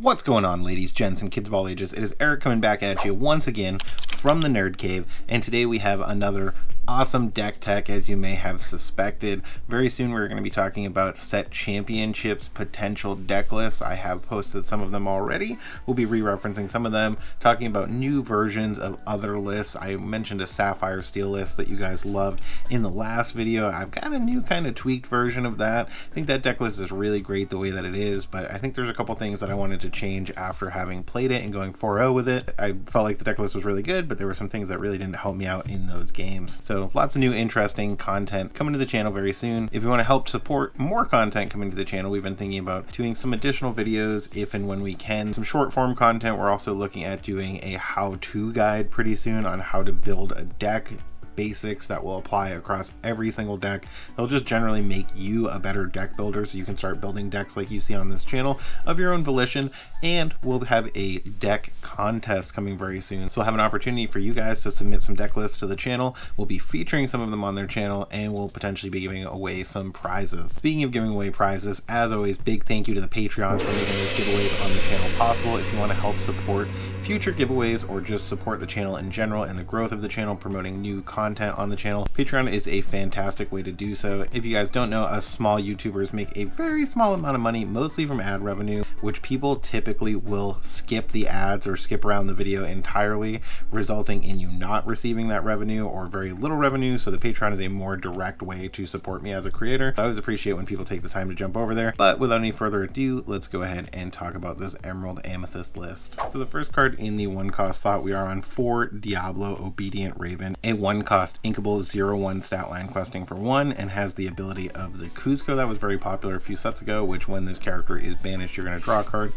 What's going on, ladies, gents, and kids of all ages? It is Eric coming back at you once again from the Nerd Cave, and today we have another awesome deck tech, as you may have suspected. Very soon we're going to be talking about set championships potential deck lists. I have posted some of them already. We'll be re-referencing some of them, talking about new versions of other lists. I mentioned a Sapphire Steel list that you guys loved in the last video. I've got a new kind of tweaked version of that. I think that deck list is really great the way that it is, but I think there's a couple things that I wanted to change after having played it and going 4-0 with it. I felt like the deck list was really good, but there were some things that really didn't help me out in those games. So lots of new interesting content coming to the channel very soon. If you want to help support more content coming to the channel, we've been thinking about doing some additional videos if and when we can. Some short form content. We're also looking at doing a how-to guide pretty soon on how to build a deck. Basics that will apply across every single deck. They'll just generally make you a better deck builder so you can start building decks like you see on this channel of your own volition. And we'll have a deck contest coming very soon, so we'll have an opportunity for you guys to submit some deck lists to the channel. We'll be featuring some of them on their channel, and we'll potentially be giving away some prizes. Speaking of giving away prizes, as always, big thank you to the Patreons for making those giveaways on the channel possible. If you want to help support future giveaways or just support the channel in general and the growth of the channel, promoting new content on the channel, Patreon is a fantastic way to do so. If you guys don't know, us small YouTubers make a very small amount of money, mostly from ad revenue, which people typically will skip the ads or skip around the video entirely, resulting in you not receiving that revenue or very little revenue. So the Patreon is a more direct way to support me as a creator. I always appreciate when people take the time to jump over there. But without any further ado, let's go ahead and talk about this Emerald Amethyst list. So the first card in the 1-cost slot, we are on 4 Diablo Obedient Raven, a 1-cost inkable 0/1 stat line questing for 1, and has the ability of the Kuzco that was very popular a few sets ago, which when this character is banished, you're going to draw a card.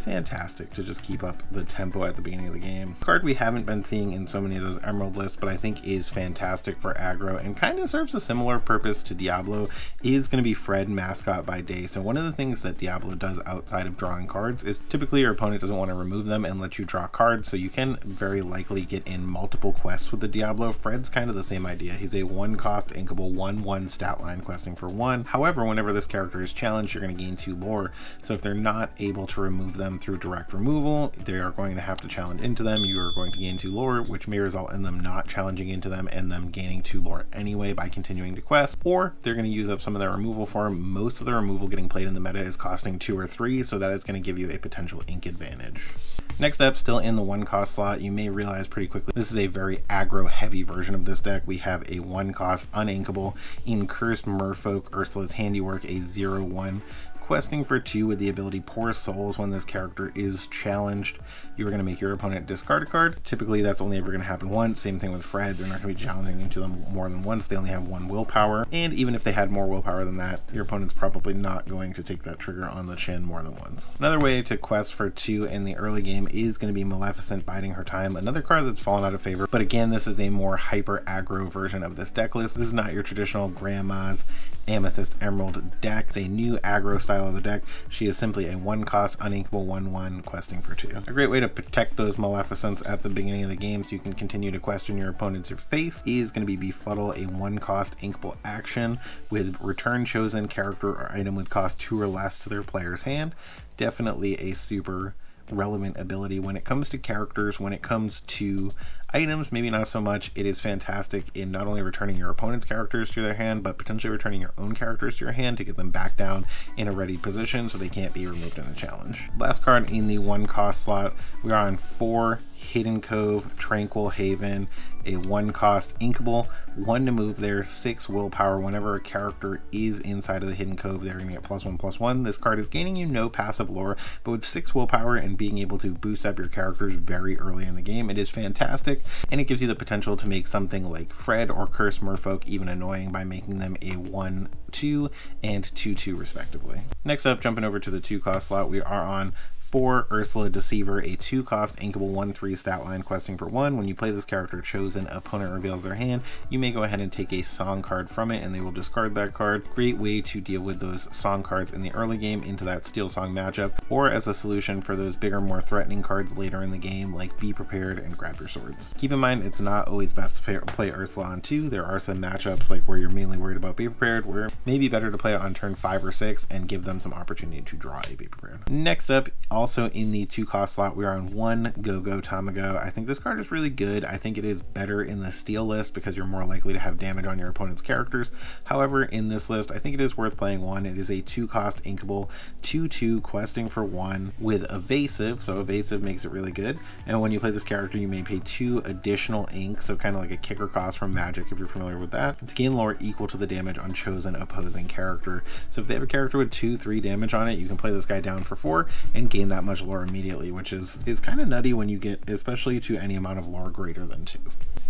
Fantastic to just keep up the tempo at the beginning of the game. A card we haven't been seeing in so many of those Emerald lists, but I think is fantastic for aggro and kind of serves a similar purpose to Diablo, is going to be Fred, Mascot by Day. So one of the things that Diablo does outside of drawing cards is typically your opponent doesn't want to remove them and let you draw cards, so you can very likely get in multiple quests with the Diablo. Fred's kind of the same idea. He's a 1-cost inkable 1/1 stat line questing for 1. However, whenever this character is challenged, you're going to gain 2 lore. So if they're not able to remove them through direct removal, they are going to have to challenge into them. You are going to gain 2 lore, which may result in them not challenging into them and them gaining 2 lore anyway by continuing to quest, or they're going to use up some of their removal for them. Most of the removal getting played in the meta is costing 2 or 3, so that is going to give you a potential ink advantage. Next up, still in the 1-cost slot, you may realize pretty quickly this is a very aggro heavy version of this deck. We have a 1-cost uninkable in Cursed Merfolk Ursula's Handiwork, a 0/1 questing for 2 with the ability Pour Souls. When this character is challenged, you are going to make your opponent discard a card. Typically that's only ever going to happen once. Same thing with Fred, they're not going to be challenging into them more than once. They only have 1 willpower, and even if they had more willpower than that, your opponent's probably not going to take that trigger on the chin more than once. Another way to quest for 2 in the early game is going to be Maleficent Biding Her Time, another card that's fallen out of favor, but again, this is a more hyper aggro version of this deck list. This is not your traditional Grandma's Amethyst Emerald deck. It's a new aggro style of the deck. She is simply a 1-cost uninkable 1/1 questing for 2. A great way to protect those Maleficents at the beginning of the game so you can continue to question your opponent's face is going to be Befuddle, a 1-cost inkable action with return chosen character or item with cost 2 or less to their player's hand. Definitely a super relevant ability when it comes to characters. When it comes to items, maybe not so much. It is fantastic in not only returning your opponent's characters to their hand, but potentially returning your own characters to your hand to get them back down in a ready position so they can't be removed in a challenge. Last card in the 1-cost slot, we are on 4 Hidden Cove Tranquil Haven, a 1-cost inkable, 1 to move there, 6 willpower. Whenever a character is inside of the Hidden Cove, they're going to get +1/+1. This card is gaining you no passive lore, but with 6 willpower and being able to boost up your characters very early in the game, it is fantastic, and it gives you the potential to make something like Fred or Cursed Merfolk even annoying by making them a 1/2 and 2/2 respectively. Next up, jumping over to the 2-cost slot, we are on 4 Ursula Deceiver, a 2-cost inkable 1/3 stat line questing for 1. When you play this character, chosen opponent reveals their hand, you may go ahead and take a song card from it and they will discard that card. Great way to deal with those song cards in the early game into that Steel Song matchup, or as a solution for those bigger, more threatening cards later in the game like Be Prepared and Grab Your Swords. Keep in mind, it's not always best to play Ursula on 2. There are some matchups like where you're mainly worried about Be Prepared, where it may be better to play it on turn 5 or 6 and give them some opportunity to draw a Be Prepared. Next up, Also in the 2 cost slot, we are on 1 Go-Go Tamago. I think this card is really good. I think it is better in the steel list because you're more likely to have damage on your opponent's characters. However, in this list, I think it is worth playing 1. It is a 2 cost inkable 2/2 questing for 1 with evasive, so evasive makes it really good. And when you play this character, you may pay 2 additional ink, so kind of like a kicker cost from Magic if you're familiar with that, to gain lore equal to the damage on chosen opposing character. So if they have a character with 2-3 damage on it, you can play this guy down for 4 and gain that much lore immediately, which is kind of nutty when you get especially to any amount of lore greater than 2.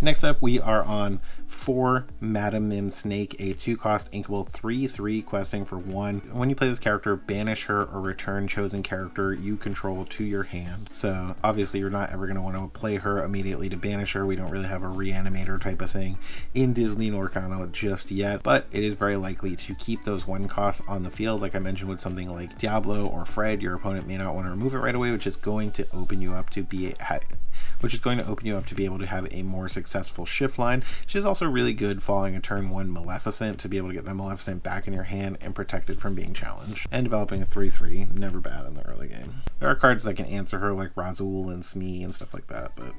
Next up, we are on 4 Madam Mim Snake, a 2 cost inkable 3/3 questing for 1. When you play this character, banish her or return chosen character you control to your hand. So obviously you're not ever going to want to play her immediately to banish her. We don't really have a reanimator type of thing in Disney Lorcana just yet, but it is very likely to keep those 1 costs on the field. Like I mentioned with something like Diablo or Fred, your opponent may not want to remove it right away, which is going to open you up to be able to have a more successful shift line. Which is also really good following a turn 1 Maleficent to be able to get that Maleficent back in your hand and protect it from being challenged. And developing a 3/3, never bad in the early game. There are cards that can answer her like Razul and Smee and stuff like that, but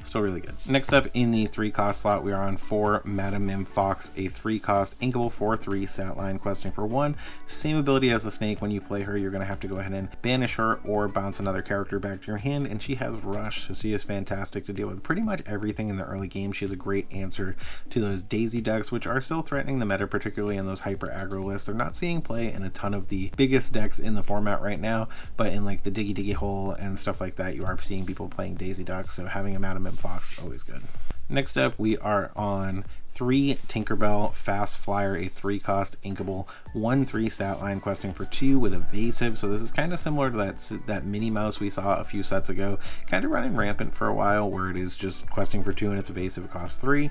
still really good. Next up in the 3 cost slot, we are on 4 Madam Mim Fox, a 3 cost inkable 4/3 stat line questing for 1. Same ability as the snake. When you play her, you're going to have to go ahead and banish her or bounce another character back to your hand, and she has Rush, so she is fantastic to deal with pretty much everything in the early game. She is a great answer to those Daisy decks, which are still threatening the meta, particularly in those hyper aggro lists. They're not seeing play in a ton of the biggest decks in the format right now, but in like the Diggy Diggy Hole and stuff like that, you are seeing people playing Daisy decks, so having a Madam Mim Fox, always good. Next up, we are on 3 Tinkerbell Fast Flyer, a 3 cost inkable 1/3 stat line questing for 2 with evasive. So this is kind of similar to that Minnie Mouse we saw a few sets ago, kind of running rampant for a while, where it is just questing for 2 and it's evasive. It costs 3.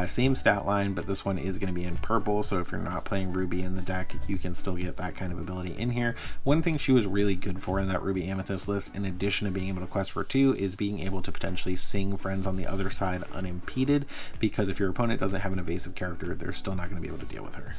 Same stat line, but this one is going to be in purple, so if you're not playing Ruby in the deck, you can still get that kind of ability in here. One thing she was really good for in that Ruby Amethyst list, in addition to being able to quest for 2, is being able to potentially sing friends on the other side unimpeded, because if your opponent doesn't have an evasive character, they're still not going to be able to deal with her.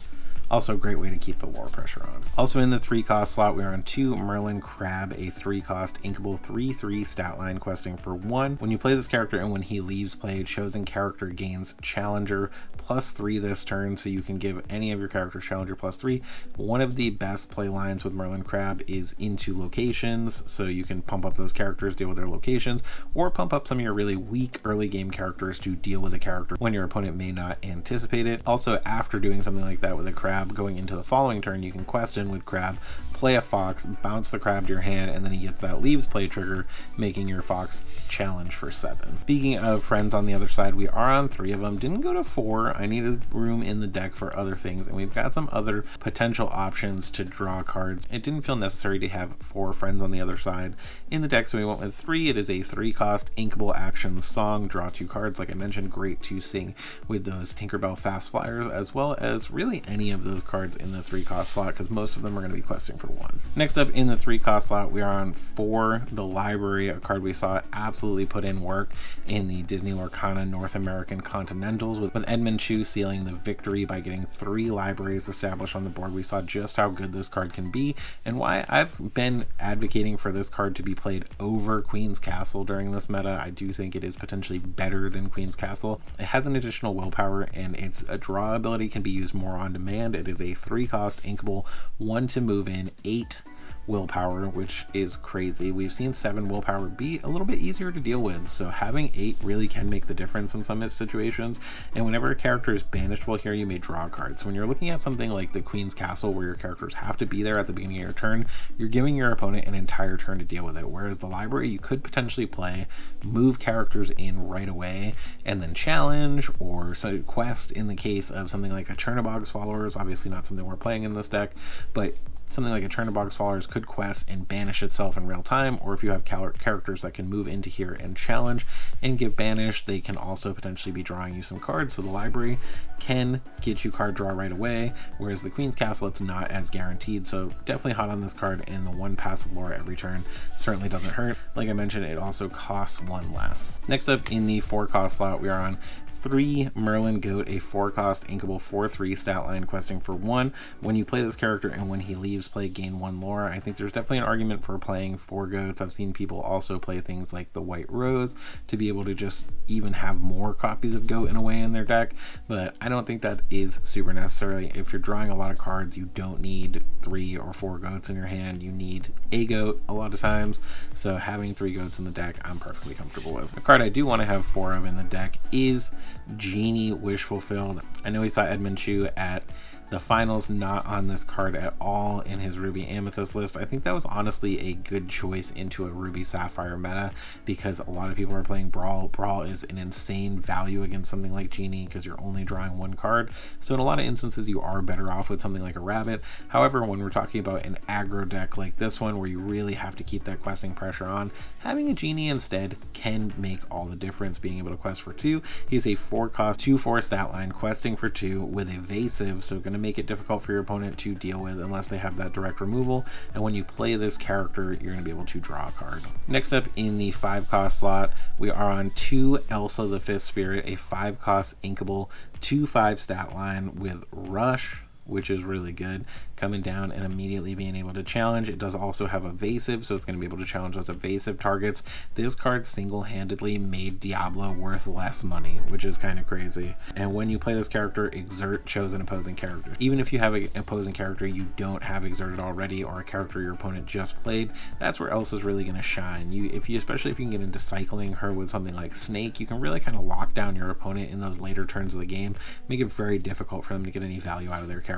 Also a great way to keep the lore pressure on. Also in the 3 cost slot, we are on 2 Merlin Crab, a 3 cost inkable 3/3 stat line questing for 1. When you play this character and when he leaves play, chosen character gains Challenger +3 this turn, so you can give any of your characters Challenger +3. One of the best play lines with Merlin Crab is into locations, so you can pump up those characters, deal with their locations, or pump up some of your really weak early game characters to deal with a character when your opponent may not anticipate it. Also, after doing something like that with a Crab, going into the following turn, you can quest in with Crab, play a Fox, bounce the Crab to your hand, and then he gets that leaves play trigger, making your Fox challenge for 7. Speaking of friends on the other side, we are on 3 of them. Didn't go to 4. I needed room in the deck for other things, and we've got some other potential options to draw cards. It didn't feel necessary to have 4 friends on the other side in the deck, so we went with 3. It is a 3 cost inkable action song, draw 2 cards. Like I mentioned, great to sing with those Tinkerbell Fast Flyers, as well as really any of those cards in the 3 cost slot, because most of them are going to be questing for 1. Next up in the 3 cost slot, we are on 4 The Library, a card we saw absolutely put in work in the Disney Lorcana North American Continentals, with Edmund Chu sealing the victory by getting 3 libraries established on the board. We saw just how good this card can be, and why I've been advocating for this card to be played over Queen's Castle during this meta. I do think it is potentially better than Queen's Castle. It has an additional willpower, and its a draw ability can be used more on demand. It is a 3 cost inkable 1 to move in, 8 willpower, which is crazy. We've seen 7 willpower be a little bit easier to deal with, so having 8 really can make the difference in some situations. And whenever a character is banished while here, you may draw cards. So when you're looking at something like the Queen's Castle, where your characters have to be there at the beginning of your turn, you're giving your opponent an entire turn to deal with it. Whereas the library, you could potentially play, move characters in right away, and then challenge or quest in the case of something like a Chernobog's Followers. Obviously not something we're playing in this deck, but something like a Chernobog's Followers could quest and banish itself in real time, or if you have characters that can move into here and challenge and get banished, they can also potentially be drawing you some cards. So the library can get you card draw right away, whereas the Queen's Castle, it's not as guaranteed. So definitely hot on this card, and the 1 passive lore every turn certainly doesn't hurt. Like I mentioned, it also costs 1 less. Next up in the 4 cost slot, we are on 3 Merlin Goat, a 4-cost inkable 4/3 stat line, questing for 1. When you play this character and when he leaves play, gain 1 lore. I think there's definitely an argument for playing 4 goats. I've seen people also play things like the White Rose to be able to just even have more copies of goat in a way in their deck, but I don't think that is super necessary. If you're drawing a lot of cards, you don't need 3 or 4 goats in your hand. You need a goat a lot of times, so having 3 goats in the deck I'm perfectly comfortable with. A card I do want to have 4 of in the deck is Genie Wish Fulfilled. I know we saw Edmund Chu at the finals, not on this card at all in his Ruby Amethyst list. I think that was honestly a good choice into a Ruby Sapphire meta because a lot of people are playing Brawl. Brawl is an insane value against something like Genie because you're only drawing 1 card. So in a lot of instances you are better off with something like a Rabbit. However, when we're talking about an aggro deck like this one where you really have to keep that questing pressure on, having a Genie instead can make all the difference. Being able to quest for 2. He's a 4-cost 2/4 stat line, questing for 2 with evasive, so going to make it difficult for your opponent to deal with unless they have that direct removal. And when you play this character, you're going to be able to draw a card. Next up in the 5-cost slot, we are on 2 Elsa the Fifth Spirit, a 5-cost inkable 2/5 stat line with Rush, which is really good, coming down and immediately being able to challenge. It does also have evasive, so it's going to be able to challenge those evasive targets. This card single-handedly made Diablo worth less money, which is kind of crazy. And when you play this character, exert chosen opposing character. Even if you have an opposing character you don't have exerted already, or a character your opponent just played, that's where Elsa's really going to shine. Especially if you can get into cycling her with something like Snake, you can really kind of lock down your opponent in those later turns of the game, make it very difficult for them to get any value out of their characters.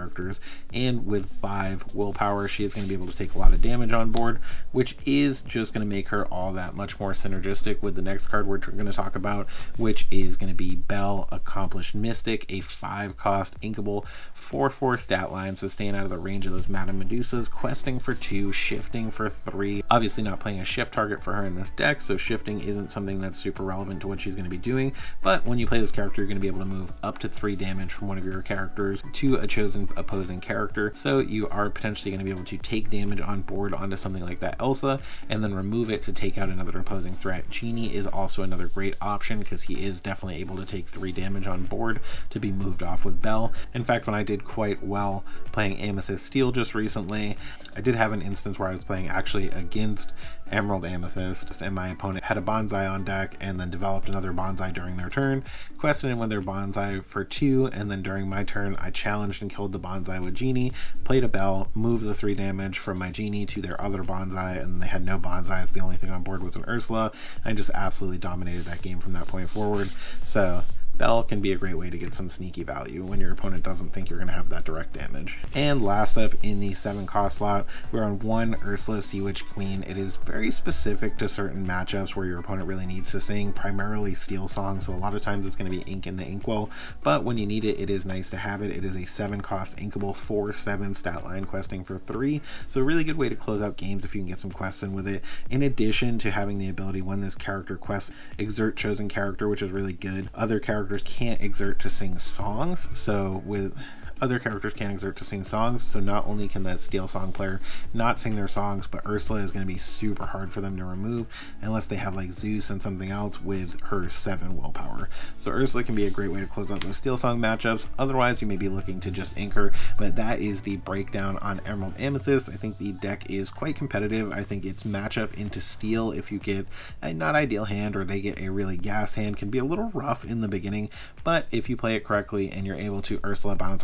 And with 5 willpower, she is going to be able to take a lot of damage on board, which is just going to make her all that much more synergistic with the next card we're going to talk about, which is going to be Belle, Accomplished Mystic, a 5-cost inkable 4/4 stat line, so staying out of the range of those Madame Medusas, questing for 2, shifting for 3. Obviously not playing a shift target for her in this deck, so shifting isn't something that's super relevant to what she's going to be doing, but when you play this character you're going to be able to move up to 3 damage from one of your characters to a chosen opposing character, so you are potentially going to be able to take damage on board onto something like that Elsa and then remove it to take out another opposing threat. Genie is also another great option because he is definitely able to take 3 damage on board to be moved off with Belle. In fact, when I did quite well playing Amethyst Steel just recently, I did have an instance where I was playing actually against Emerald Amethyst and my opponent had a Bonsai on deck and then developed another Bonsai during their turn, quested in with their Bonsai for 2, and then during my turn I challenged and killed the Bonsai with Genie, played a Belle, moved the 3 damage from my Genie to their other Bonsai, and they had no Bonsais. The only thing on board was an Ursula. I just absolutely dominated that game from that point forward. So Belle can be a great way to get some sneaky value when your opponent doesn't think you're going to have that direct damage. And last up in the 7-cost slot, we're on 1 Ursula Sea Witch Queen. It is very specific to certain matchups where your opponent really needs to sing, primarily Steel Song, so a lot of times it's going to be Ink in the Inkwell, but when you need it, it is nice to have it. It is a 7-cost inkable 4/7 stat line, questing for 3, so a really good way to close out games if you can get some quests in with it, in addition to having the ability when this character quests, exert chosen character, which is really good. Other characters can't exert to sing songs, so with other characters can't exert to sing songs, so not only can that Steel Song player not sing their songs, but Ursula is going to be super hard for them to remove unless they have like Zeus and something else with her 7 willpower. So Ursula can be a great way to close out those Steel Song matchups. Otherwise you may be looking to just ink her, but that is the breakdown on Emerald Amethyst. I think the deck is quite competitive. I think its matchup into Steel, if you get a not ideal hand or they get a really gas hand, can be a little rough in the beginning, but if you play it correctly and you're able to Ursula bounce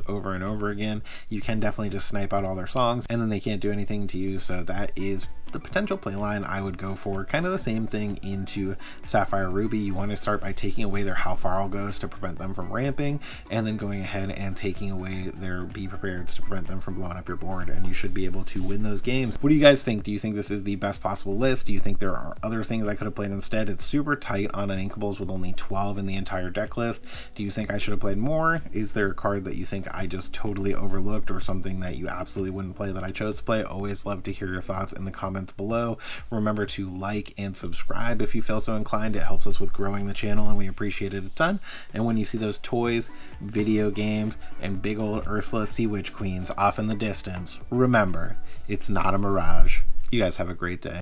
over and over again, you can definitely just snipe out all their songs and then they can't do anything to you. So that is the potential play line I would go for. Kind of the same thing into Sapphire Ruby. You want to start by taking away their How Far I'll Goes to prevent them from ramping, and then going ahead and taking away their Be Prepared to prevent them from blowing up your board, and you should be able to win those games. What do you guys think? Do you think this is the best possible list? Do you think there are other things I could have played instead? It's super tight on an Inkables with only 12 in the entire deck list. Do you think I should have played more? Is there a card that you think I just totally overlooked, or something that you absolutely wouldn't play that I chose to play? Always love to hear your thoughts in the comments below. Remember to like and subscribe if you feel so inclined. It helps us with growing the channel and we appreciate it a ton. And when you see those toys, video games, and big old Ursula Sea Witch Queens off in the distance, remember, it's not a mirage. You guys have a great day.